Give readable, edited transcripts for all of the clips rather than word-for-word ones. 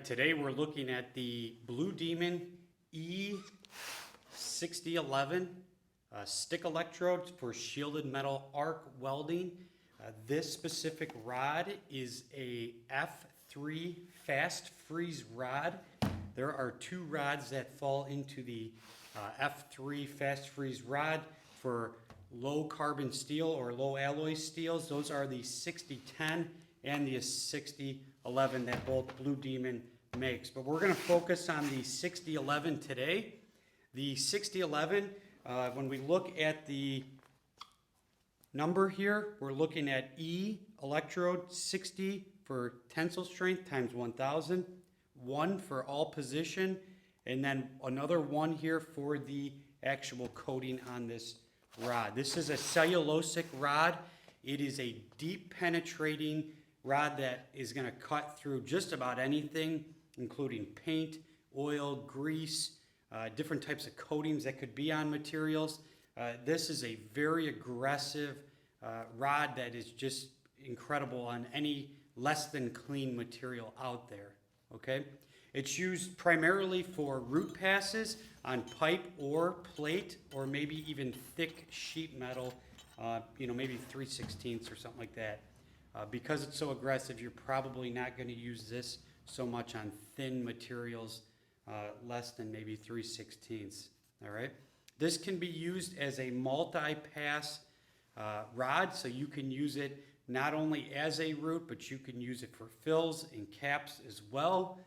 today we're looking at the Blue Demon E6011 stick electrodes for shielded metal arc welding. This specific rod is a F3 fast freeze rod. There are two rods that fall into the F3 fast freeze rod for low carbon steel or low alloy steels. Those are the 6010 and the 6011 that both Blue Demon makes. But we're going to focus on the 6011 today. The 6011, when we look at the number here, we're looking at E electrode 60 for tensile strength times 1000, 1 for all position, and then another 1 here for the actual coating on this rod. This is a cellulosic rod. It is a deep penetrating rod that is going to cut through just about anything, including paint, oil, grease, different types of coatings that could be on materials. This is a very aggressive rod that is just incredible on any less than clean material out there. Okay, it's used primarily for root passes on pipe or plate, or maybe even thick sheet metal, maybe 3/16 or something like that. Because it's so aggressive, you're probably not going to use this so much on thin materials, less than maybe 3/16. All right. This can be used as a multi-pass rod, so you can use it not only as a root, but you can use it for fills and caps as well.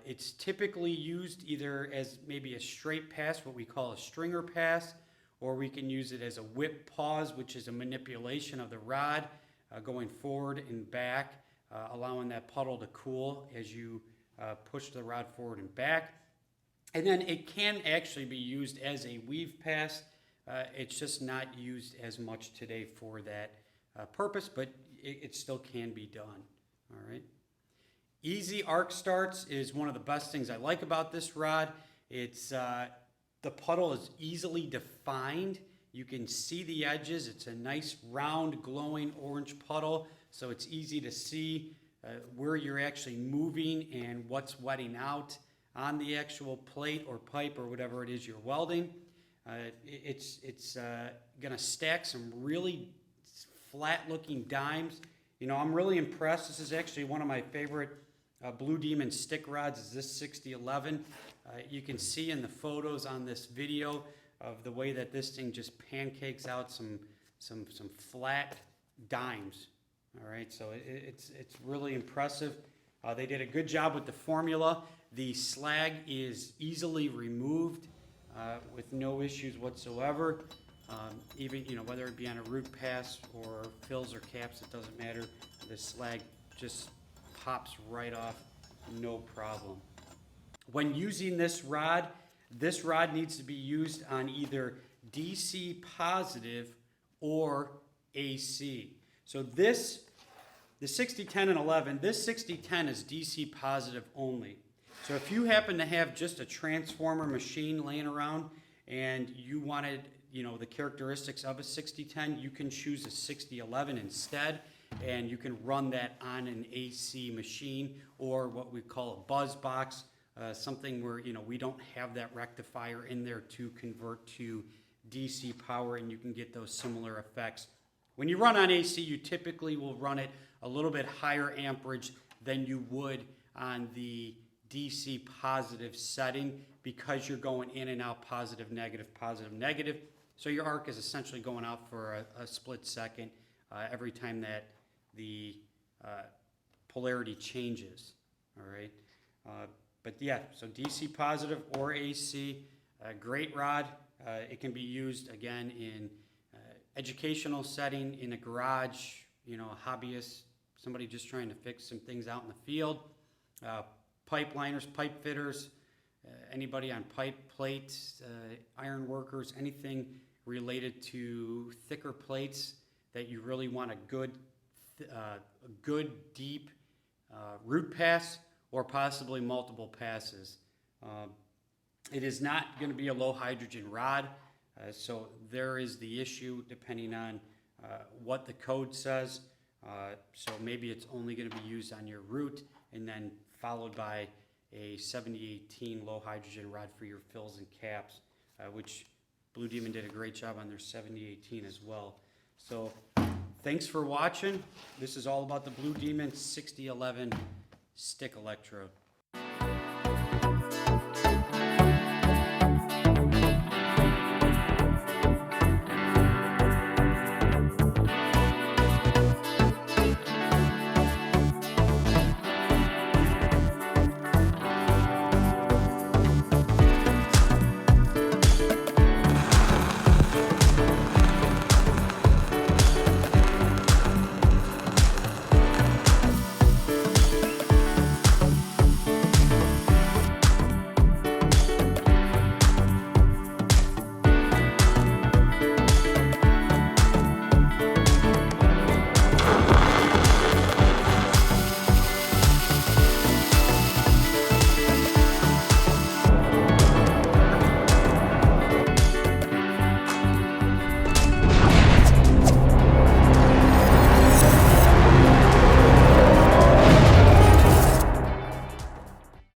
It's typically used either as maybe a straight pass, what we call a stringer pass, or we can use it as a whip pause, which is a manipulation of the rod going forward and back, allowing that puddle to cool as you push the rod forward and back. And then it can actually be used as a weave pass. It's just not used as much today for that purpose, but it still can be done. All right. Easy arc starts is one of the best things I like about this rod. It's the puddle is easily defined. You can see the edges. It's a nice round glowing orange puddle, so it's easy to see where you're actually moving and what's wetting out on the actual plate or pipe or whatever it is you're welding. It's going to stack some really flat looking dimes. I'm really impressed. This is actually one of my favorite Blue Demon stick rods, is this 6011. You can see in the photos on this video of the way that this thing just pancakes out some flat dimes. All right, so it's really impressive. They did a good job with the formula. The slag is easily removed with no issues whatsoever. Even whether it be on a root pass or fills or caps, it doesn't matter. The slag just pops right off, no problem. When using this rod needs to be used on either DC positive or AC. So the 6010 and 11, this 6010 is DC positive only. So if you happen to have just a transformer machine laying around and you wanted the characteristics of a 6010, you can choose a 6011 instead, and you can run that on an AC machine or what we call a buzz box, something where we don't have that rectifier in there to convert to DC power, and you can get those similar effects. When you run on AC, you typically will run it a little bit higher amperage than you would on the DC positive setting, because you're going in and out positive, negative. So your arc is essentially going out for a split second every time that the polarity changes. All right. But yeah, so DC positive or AC, great rod. It can be used again in educational setting, in a garage, a hobbyist, somebody just trying to fix some things out in the field, pipe liners, pipe fitters, anybody on pipe plates, iron workers, anything related to thicker plates that you really want a good deep root pass, or possibly multiple passes. It is not going to be a low hydrogen rod, so there is the issue depending on what the code says. So maybe it's only going to be used on your root, and then followed by a 7018 low hydrogen rod for your fills and caps, which Blue Demon did a great job on their 7018 as well. So thanks for watching. This is all about the Blue Demon 6011 stick electrode.